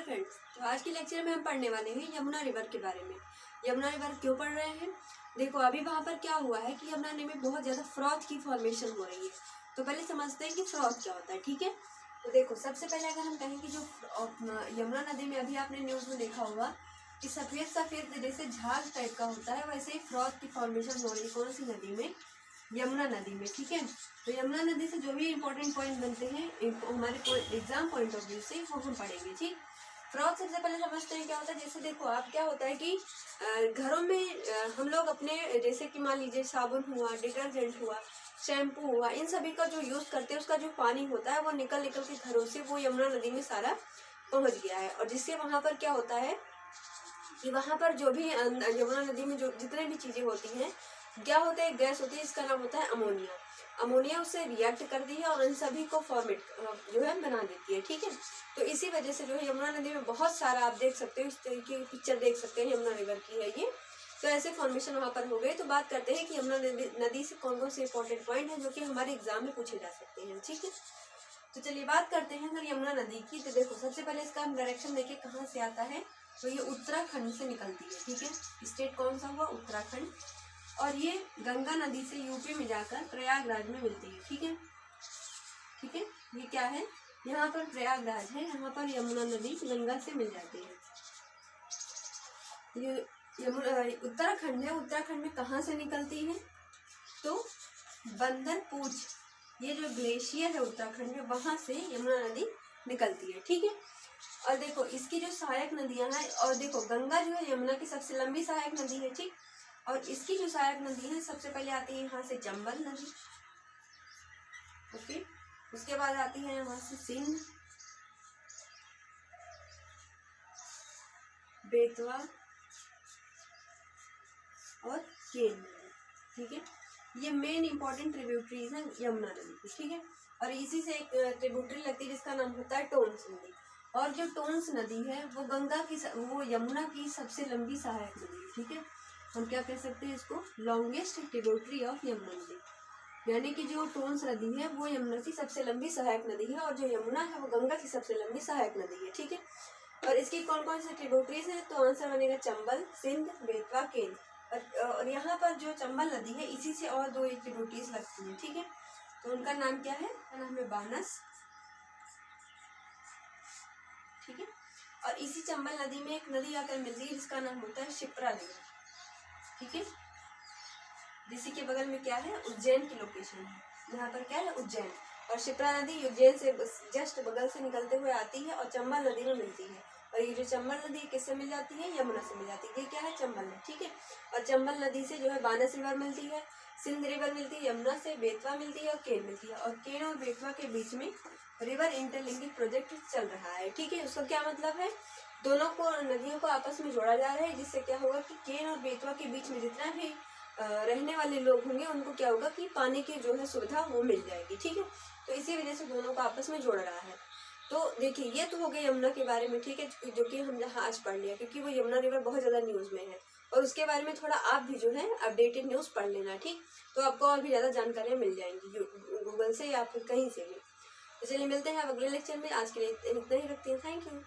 Friends, तो आज के लेक्चर में हम पढ़ने वाले हैं यमुना रिवर के बारे में। यमुना रिवर क्यों पढ़ रहे हैं? देखो, अभी वहाँ पर क्या हुआ है कि यमुना नदी में बहुत ज़्यादा फ्रॉथ की फॉर्मेशन हो रही है। तो पहले समझते हैं कि फ्रॉथ क्या होता है। ठीक है, तो देखो, सबसे पहले अगर हम कहें कि जो यमुना नदी में अभी आपने न्यूज़ में देखा होगा कि सफ़ेद सफ़ेद जैसे झाग टाइप का होता है, वैसे ही फ्रॉथ की फॉर्मेशन हो रही है। कौन सी नदी में? यमुना नदी में। ठीक है, तो यमुना नदी से जो भी इंपॉर्टेंट पॉइंट बनते हैं हमारे एग्जाम पॉइंट ऑफ व्यू से, वो हम पढ़ेंगे। ठीक, फ्रॉथ सबसे पहले समझते हैं क्या होता है। जैसे देखो, आप क्या होता है कि घरों में हम लोग अपने, जैसे कि मान लीजिए साबुन हुआ, डिटर्जेंट हुआ, शैम्पू हुआ, इन सभी का जो यूज़ करते हैं उसका जो पानी होता है वो निकल निकल के घरों से वो यमुना नदी में सारा पहुँच गया है। और जिससे वहाँ पर क्या होता है कि वहाँ पर जो भी यमुना नदी में जो जितने भी चीज़ें होती हैं, क्या होता है, गैस होती है, इसका नाम होता है अमोनिया। अमोनिया उससे रिएक्ट करती है और इन सभी को फॉर्मेट जो है बना देती है। ठीक है, तो इसी वजह से जो है यमुना नदी में बहुत सारा आप देख सकते हो, इस तरीके की पिक्चर देख सकते हैं, यमुना रिवर की है ये। तो ऐसे फॉर्मेशन वहाँ पर हो गए। तो बात करते हैं कि यमुना नदी से कौन कौन से इंपॉर्टेंट पॉइंट हैं जो कि हमारे एग्जाम में पूछे जा सकते हैं। ठीक है, तो चलिए बात करते हैं अगर यमुना नदी की। तो देखो, सबसे पहले इसका हम डायरेक्शन देखिए कहाँ से आता है। तो ये उत्तराखंड से निकलती है। ठीक है, स्टेट कौन सा हुआ? उत्तराखंड। और ये गंगा नदी से यूपी में जाकर प्रयागराज में मिलती है। ठीक है, ठीक है, ये क्या है? यहाँ पर प्रयागराज है, यहाँ पर यमुना नदी गंगा से मिल जाती है। ये यमुना उत्तराखंड है। उत्तराखंड में कहाँ से निकलती है? तो बंदरपूछ, ये जो ग्लेशियर है उत्तराखंड में, वहाँ से यमुना नदी निकलती है। ठीक है, और देखो इसकी जो सहायक नदियाँ हैं, और देखो गंगा जो है यमुना की सबसे लंबी सहायक नदी है। ठीक, और इसकी जो सहायक नदी है सबसे पहले आती है यहाँ से चंबल नदी। ओके, उसके बाद आती है यहाँ से सिंध, बेतवा और केन नदी। ठीक है, ये मेन इंपॉर्टेंट ट्रिब्यूटरीज हैं यमुना नदी की। ठीक है, और इसी से एक ट्रिब्यूटरी लगती है जिसका नाम होता है टोन्स नदी। और जो टोन्स नदी है वो वो यमुना की सबसे लंबी सहायक नदी है। ठीक है, हम क्या कह सकते हैं इसको? लॉन्गेस्ट ट्रिब्यूटरी ऑफ यमुना नदी। यानी कि जो टोन्स नदी है वो यमुना की सबसे लंबी सहायक नदी है, और जो यमुना है वो गंगा की सबसे लंबी सहायक नदी है। ठीक है, और इसकी कौन कौन सी ट्रिब्यूटरीज हैं? तो आंसर बनेगा चंबल, सिंध, बेतवा, केन। और यहाँ पर जो चंबल नदी है इसी से और दो ट्रिब्यूटरीज लगती हैं। ठीक है, तो उनका नाम क्या है? उनका नाम है बानस। ठीक है, और इसी चंबल नदी में एक नदी आकर मिलती है जिसका नाम होता है शिप्रा नदी। ठीक है, जिसी के बगल में क्या है? उज्जैन की लोकेशन है। यहाँ पर क्या है? उज्जैन। और शिप्रा नदी उज्जैन से जस्ट बगल से निकलते हुए आती है और चंबल नदी में मिलती है। और ये जो चंबल नदी किससे मिल जाती है? यमुना से मिल जाती है। ये क्या है? चंबल नदी। ठीक है, और चंबल नदी से जो है बानस रिवर मिलती है, सिंध रिवर मिलती है यमुना से, बेतवा मिलती है और केन मिलती है। और केन और बेतवा के बीच में रिवर इंटरलिंकिंग प्रोजेक्ट चल रहा है। ठीक है, उसका क्या मतलब है? दोनों को, नदियों को आपस में जोड़ा जा रहा है, जिससे क्या होगा कि केन और बेतवा के बीच में जितना भी रहने वाले लोग होंगे उनको क्या होगा कि पानी की जो है सुविधा वो मिल जाएगी। ठीक है, तो इसी वजह से दोनों को आपस में जोड़ रहा है। तो देखिए, ये तो हो गया यमुना के बारे में। ठीक है, जो कि हम यहाँ आज पढ़ लिया, क्योंकि वो यमुना रिवर बहुत ज़्यादा न्यूज़ में है, और उसके बारे में थोड़ा आप भी जो है अपडेटेड न्यूज़ पढ़ लेना। ठीक, तो आपको और भी ज़्यादा जानकारियाँ मिल जाएंगी गूगल से या फिर कहीं से भी। तो चलिए मिलते हैं अब अगले लेक्चर में। आज के लिए इतना ही रखते हैं। Thank you.